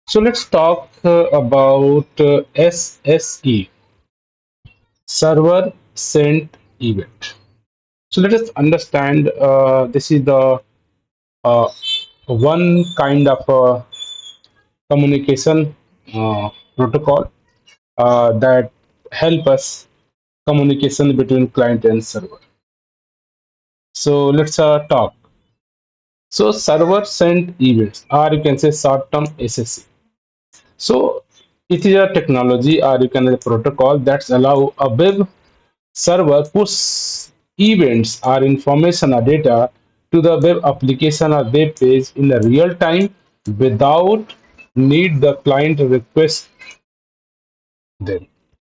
So let's talk about SSE, server sent event. So let us understand this is the uh, one kind of communication protocol that help us communication between client and server. So let's talk. So server sent events, or you can say short term SSE. So it is a technology, or you can say protocol that's allow a web server push events or information or data to the web application or web page in the real time without need the client request them.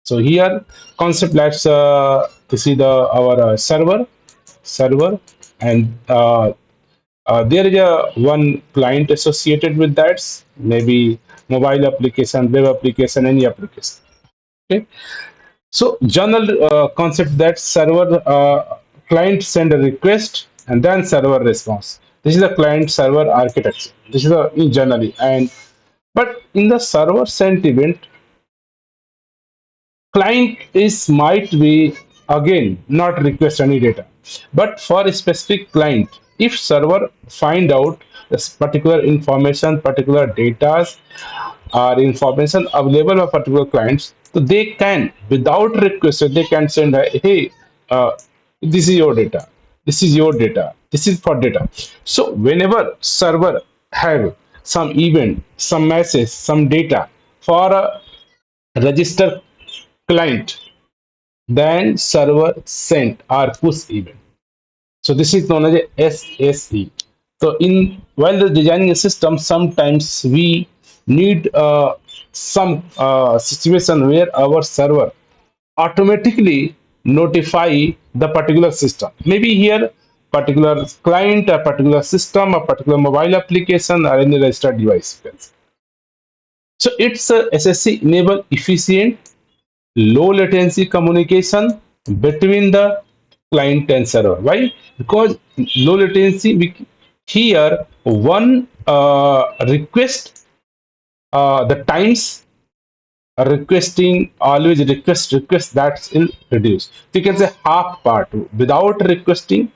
So here concept let's to see the our server and there is a one client associated with that, maybe mobile application, web application, any application. Okay. So general concept that server client send a request and then server response. This is the client server architecture. This is the in generally and but in the server sent event, client is might be again not request any data, but for a specific client, if server find out this particular information, particular data or information available of particular clients, so they can without request they can send a, hey, uh, this is your data, this is your data, this is for data. So whenever server have some event, some message, some data for a register client, then server sent or push event. So this is known as a SSE. So in while the designing a system, sometimes we need some situation where our server automatically notify the particular system. Maybe here particular client, a particular system, a particular mobile application, or any registered device. So it's a SSE enable efficient low latency communication between the client and server. Why? Because low latency, we here one request, the times requesting always request that's in reduce. You can say half part without requesting,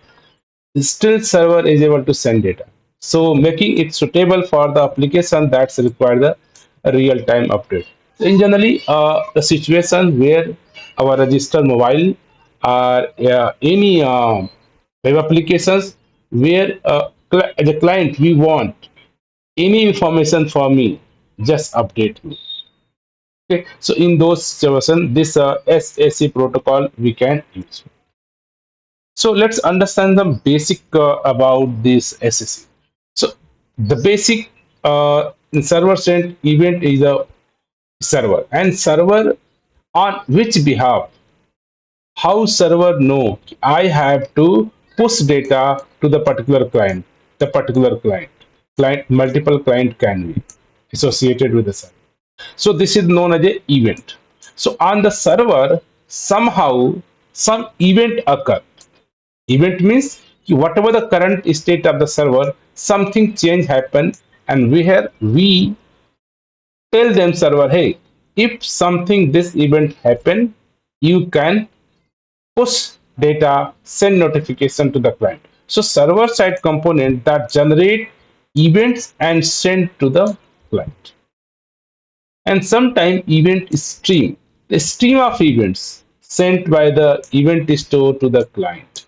still server is able to send data. So making it suitable for the application that's require the real-time update. So in generally, the situation where our register mobile or any web applications where as a client we want any information for me, just update me. Okay, so in those situations, this SAC protocol we can use. So let's understand the basic about this SSE. So the basic in server sent event is a server, and server on which behalf, how server know I have to push data to the particular client, the particular client, multiple client can be associated with the server. So this is known as a event. So on the server, somehow some event occur. Event means whatever the current state of the server, something change happen, and we tell them server, hey, if something this event happen, you can push data, send notification to the client. So server side component that generate events and send to the client. And sometimes event stream, the stream of events sent by the event store to the client.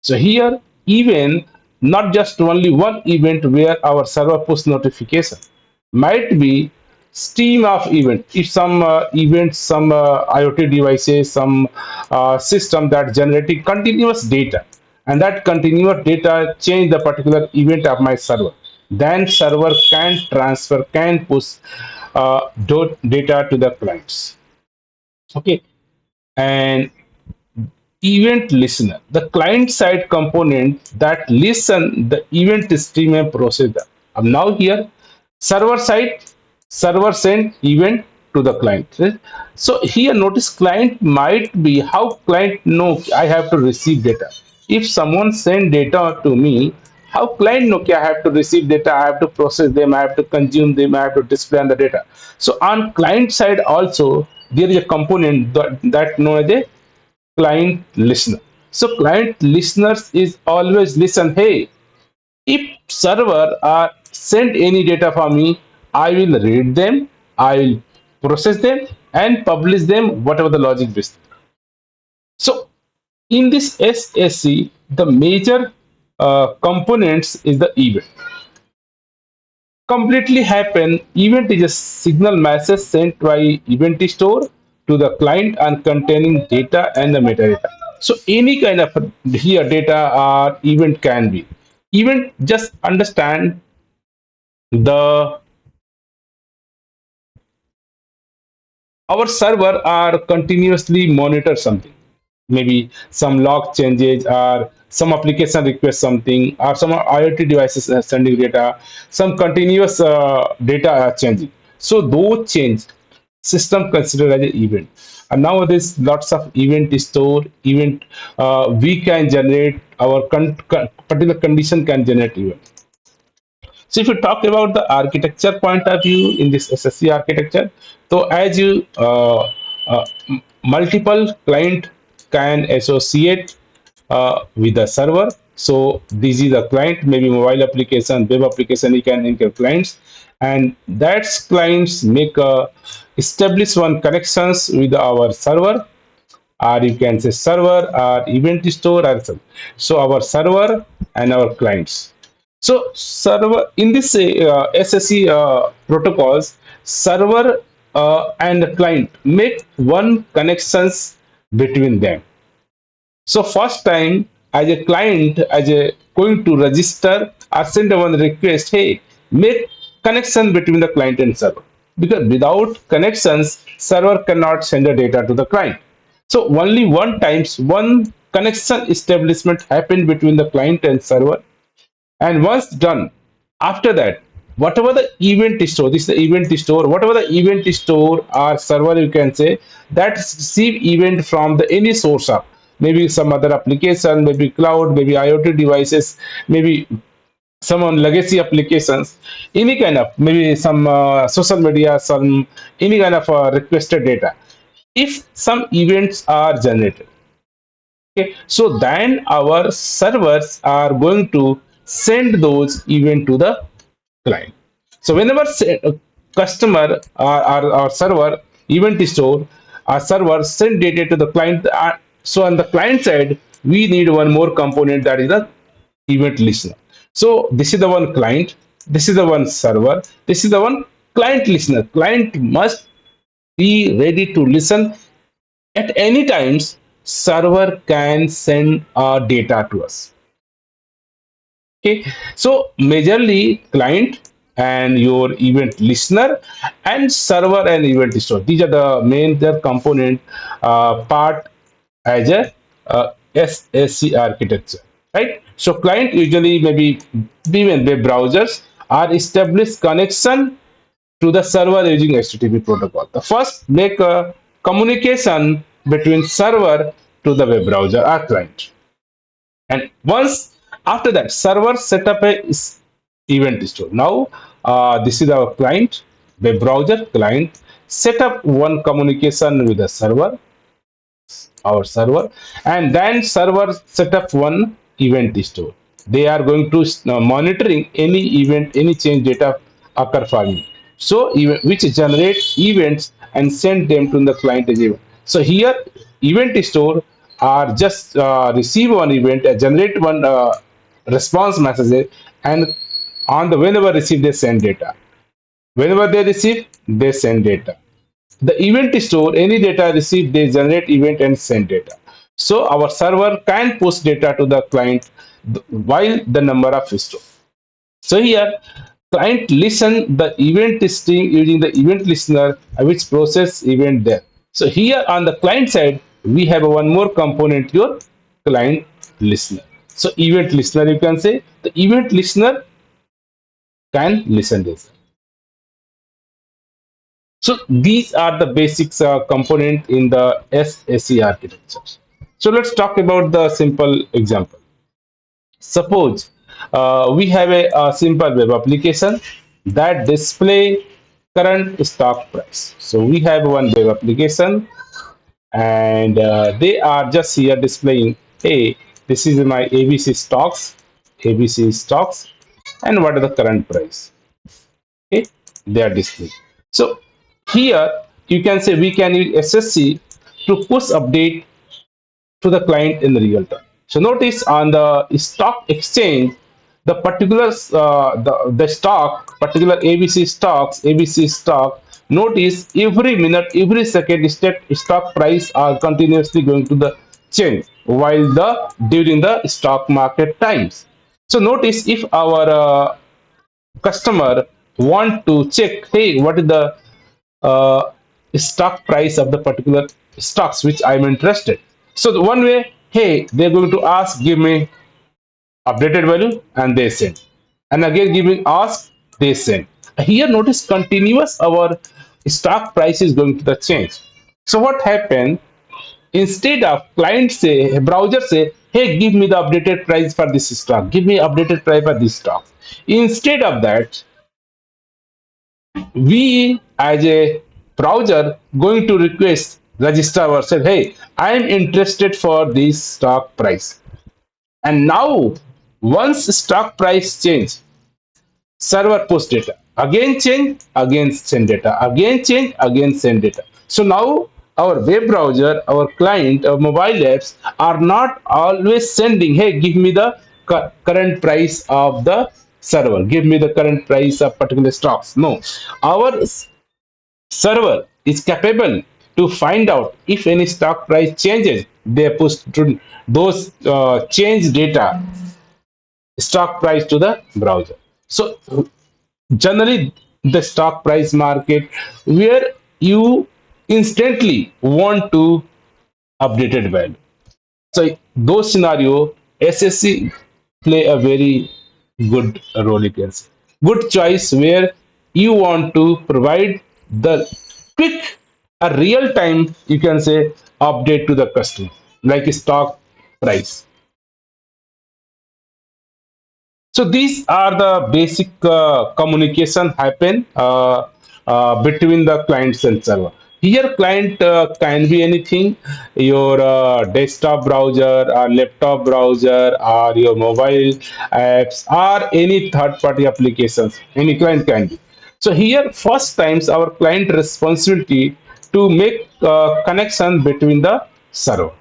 So here, even not just only one event where our server push notification, might be stream of event. If some events, some IoT devices, some system that generating continuous data, and that continuous data change the particular event of my server, then server can transfer, can push data to the clients. Okay, and event listener, the client side component that listen the event stream and process them. Now here server side, server send event to the client, right? So here notice client might be how client know I have to receive data. If someone send data to me, How client know I have to receive data, I have to process them, I have to consume them, I have to display on the data. So on client side also there is a component that known as a client listener. So client listeners is always listen. Hey, if server send any data for me, I will read them, I will process them and publish them whatever the logic is. So in this SSE, the major components is the event. Completely happen. Event is a signal message sent by event store to the client and containing data and the metadata. So any kind of here data or event can be. Event just understand the our server are continuously monitor something, maybe some log changes or some application request something or some IoT devices are sending data, some continuous data are changing. So those change system considered as an event. And nowadays lots of event store event, we can generate our particular condition can generate event. So if you talk about the architecture point of view in this SSE architecture, so as you multiple client can associate with the server. So this is a client, maybe mobile application, web application, you can include clients, and that's clients make establish one connections with our server, or you can say server or event store or something. So our server and our clients. So server in this SSE protocols, server and the client make one connections between them. So first time as a client, as a going to register or send one request, hey, make connection between the client and server. Because without connections, server cannot send the data to the client. So only one times one connection establishment happened between the client and server. And once done, after that, whatever the event store, this is the event store, whatever the event store or server you can say, that receive event from the any source of maybe some other application, maybe cloud, maybe IoT devices, maybe some on legacy applications, any kind of maybe some social media, some any kind of requested data. If some events are generated, okay, so then our servers are going to send those event to the client. So whenever customer or server event store or server send data to the client, so on the client side we need one more component, that is the event listener. So this is the one client, this is the one server, this is the one client listener. Client must be ready to listen at any times. Server can send data to us. Okay, so majorly client and your event listener and server and event store. These are the main the component part as a SSC architecture, right? So client usually maybe even web browsers are established connection to the server using HTTP protocol. The first make a communication between server to the web browser or client, and once after that server set up a event store. Now this is our client, web browser client set up one communication with the server, our server, and then server set up one event store. They are going to monitoring any event, any change data occur for me, so which generate events and send them to the client as event. So here event store are just receive one event, generate one response message, and on the whenever receive they send data, whenever they receive they send data. The event store, any data received, they generate event and send data. So our server can push data to the client while the number of store. So here, client listen the event string using the event listener, which process event there. So here on the client side, we have one more component, your client listener. So event listener, you can say the event listener can listen this. So these are the basics component in the SSE architecture. So let's talk about the simple example. Suppose we have a simple web application that display current stock price. So we have one web application, and they are just here displaying, hey, this is my ABC stocks, and what are the current price. Okay, they are displaying. So here you can say we can use SSE to push update to the client in real time. So notice on the stock exchange, the particular the stock, particular ABC stock. Notice every minute, every second, stock price are continuously going to the change while the during the stock market times. So notice if our customer want to check, hey, what is the uh, stock price of the particular stocks which I'm interested. So the one way, hey, they're going to ask, give me updated value, and they send. And again, giving ask, they send. Here, notice continuous our stock price is going to the change. So what happened? Instead of client say, browser say, hey, give me the updated price for this stock, give me updated price for this stock. Instead of that, we as a browser going to request register ourselves, hey, I am interested for this stock price. And now once stock price change, server push data, again change, again send data, again change, again send data. So now our web browser, our client, our mobile apps are not always sending, hey, give me the current price of the server, give me the current price of particular stocks. No, our server is capable to find out if any stock price changes. They push to those change data, stock price to the browser. So generally the stock price market where you instantly want to updated value. So those scenario, SSC play a very good role, you can say. Good choice where you want to provide the quick, a real time, you can say, update to the customer, like stock price. So these are the basic communication happen between the clients and server. Here, client can be anything: your desktop browser, or laptop browser, or your mobile apps, or any third-party applications. Any client can be. So here, first times our client responsibility to make connection between the server.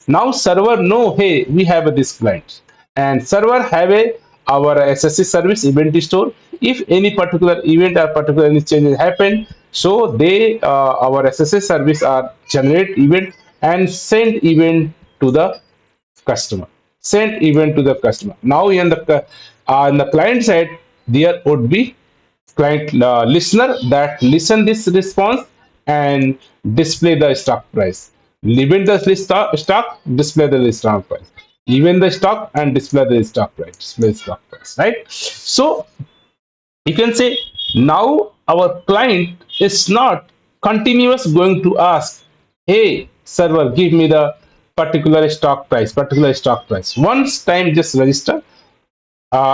Now server know, hey, we have this client, and server have a our SSE service event store. If any particular event or particular any changes happen, so they our SSE service are generate event and send event to the customer. Send event to the customer. Now on the client side, there would be client listener that listen this response and display the stock price. Even the stock, display the stock price. Even the stock and display the stock price. Display stock price, right? So you can say now our client is not continuous going to ask, hey server, give me the particular stock price. Once time just register,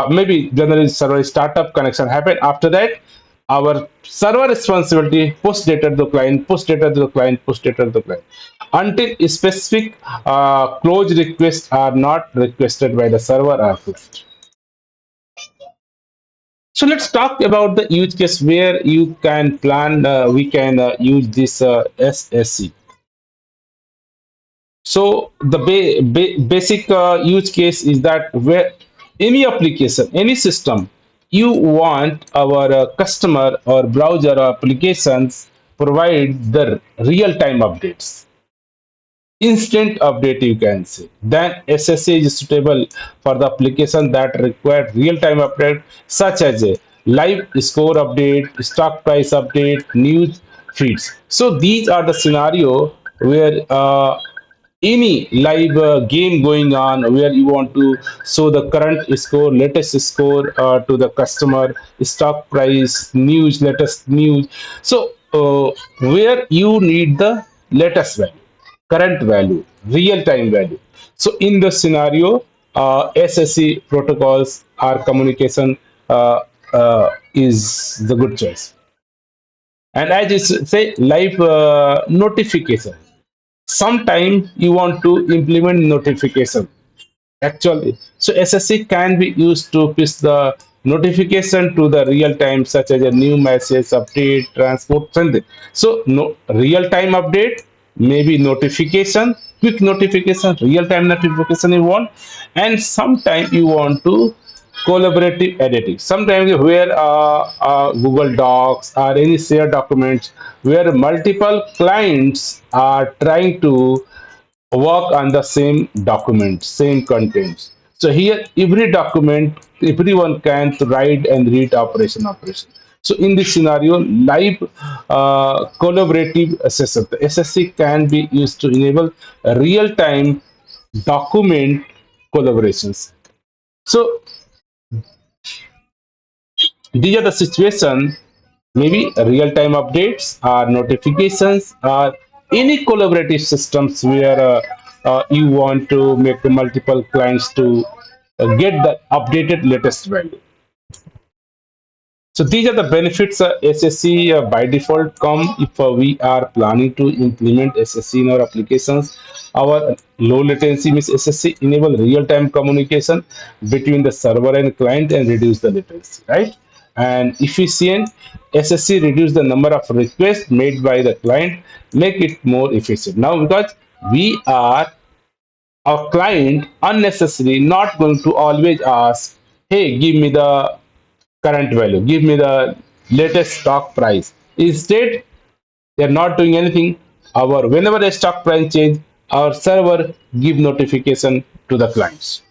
maybe generally server startup connection happen. After that, our server responsibility push data to the client, push data to the client, push data to the client until specific close requests are not requested by the server or client. So let's talk about the use case where you can plan. We can use this SSE. So the basic use case is that where any application, any system, you want our customer or browser or applications provide the real-time updates, instant update, you can say. Then SSA is suitable for the application that require real-time update, such as a live score update, stock price update, news feeds. So these are the scenario where any live game going on where you want to show the current score, latest score to the customer, stock price, news, latest news. So where you need the latest value, current value, real time value. So in the scenario, SSE protocols or communication is the good choice. And I just say live notification. Sometimes you want to implement notification actually. So SSE can be used to push the notification to the real time, such as a new message, update, transport, something. So no real time update, maybe notification, quick notification, real time notification you want, and sometimes you want to collaborative editing. Sometimes where Google Docs or any shared documents where multiple clients are trying to work on the same document, same contents. So here, every document, everyone can write and read operation. So in this scenario, live collaborative assessor, the SSC can be used to enable real-time document collaborations. So these are the situation, maybe real-time updates or notifications or any collaborative systems where you want to make the multiple clients to get the updated latest value. So these are the benefits SSC by default come if we are planning to implement SSC in our applications. Our low latency means SSC enable real-time communication between the server and client and reduce the latency, right? And efficient SSC reduce the number of requests made by the client, make it more efficient. Now because we are our client unnecessarily not going to always ask, hey, give me the current value, give me the latest stock price. Instead, they're not doing anything. Our whenever a stock price change, our server give notification to the clients.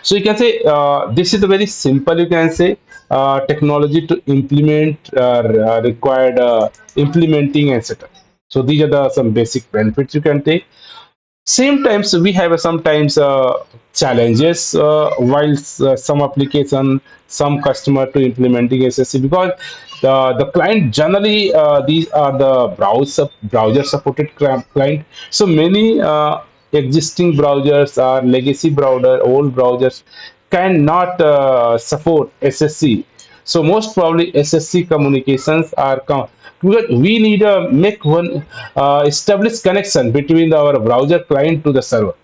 So you can say this is a very simple, you can say, technology to implement required implementing and setup. So these are the some basic benefits you can take. Same times we have sometimes challenges while some application, some customer to implementing SSC because the client generally these are the browser supported client. So many existing browsers or legacy browser old browsers cannot support SSC. So most probably SSC communications are because we need to make one established connection between our browser client to the server.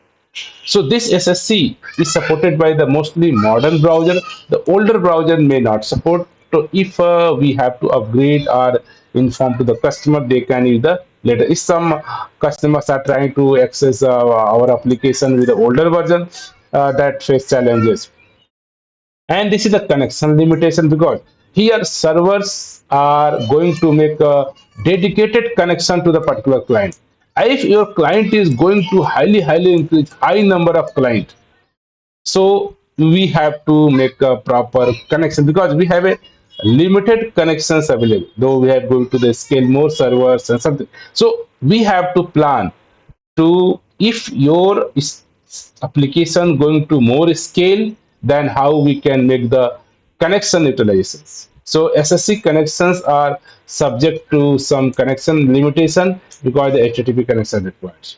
So this SSC is supported by the mostly modern browser. The older browser may not support. So if we have to upgrade or inform to the customer, they can use the later. If some customers are trying to access our application with the older version, that face challenges. And this is a connection limitation because here servers are going to make a dedicated connection to the particular client. If your client is going to highly increase high number of client, so we have to make a proper connection because we have a limited connections available, though we are going to the scale more servers and something. So we have to plan to if your application going to more scale, then how we can make the connection utilizations. So SSC connections are subject to some connection limitation because the HTTP connection required.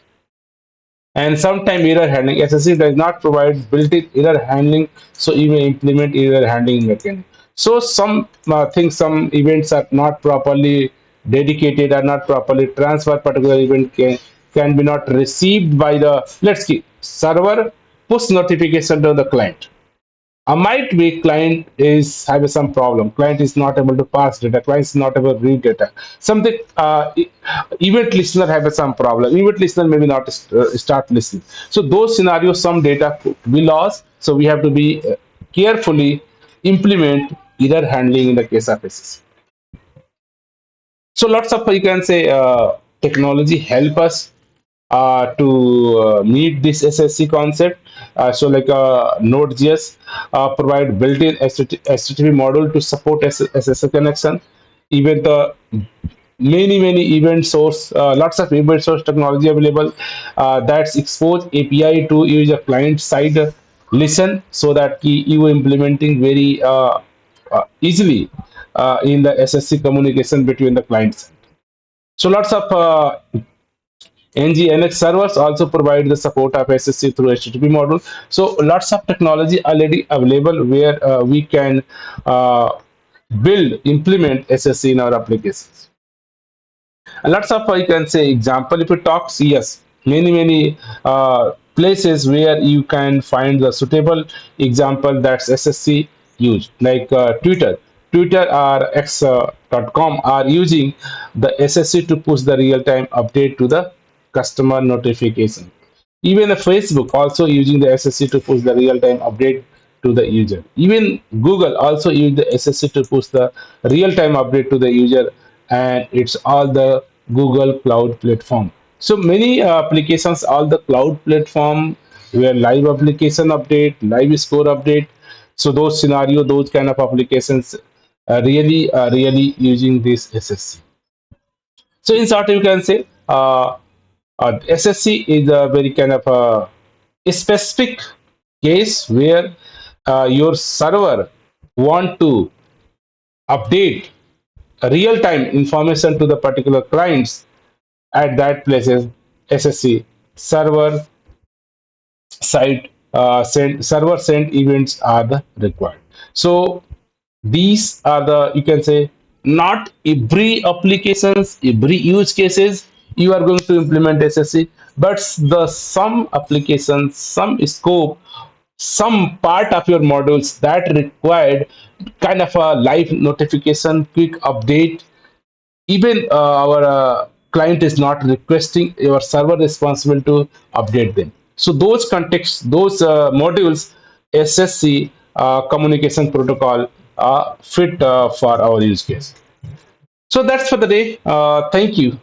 And sometime error handling. SSE does not provide built-in error handling, so you may implement error handling mechanism. So some things, some events are not properly dedicated, are not properly transferred. Particular event can be not received by the let's see server push notification to the client. Might be client is having some problem. Client is not able to pass data. Client is not able to read data. Something event listener have some problem. Event listener maybe not start listening. So those scenarios, some data could be lost. So we have to be carefully implement error handling in the case of SSC. So lots of you can say technology help us to meet this SSC concept. So like Node.js provide built-in HTTP module to support SSC connection. Even the many event source, lots of event source technology available that's expose API to use a client side listen so that you implementing very easily in the SSC communication between the clients. So lots of NGNX servers also provide the support of SSC through HTTP module. So lots of technology already available where we can build, implement SSC in our applications. And lots of you can say example. If you talk CS, many places where you can find the suitable example that's SSC used, like Twitter or X.com are using the SSC to push the real-time update to the customer notification. Even Facebook also using the SSC to push the real-time update to the user. Even Google also use the SSC to push the real-time update to the user, and it's all the Google Cloud platform. So many applications, all the cloud platform where live application update, live score update. So those scenario, those kind of applications, really using this SSC. So in short, you can say SSC is a very kind of a specific case where your server want to update real-time information to the particular clients at that places. SSC server side server sent events are the required. So these are the, you can say, not every applications, every use cases you are going to implement SSC, but the some applications, some scope, some part of your modules that required kind of a live notification, quick update. Even our client is not requesting, your server responsible to update them. So those contexts, those modules, SSC communication protocol fit for our use case. So that's for the day. Thank you.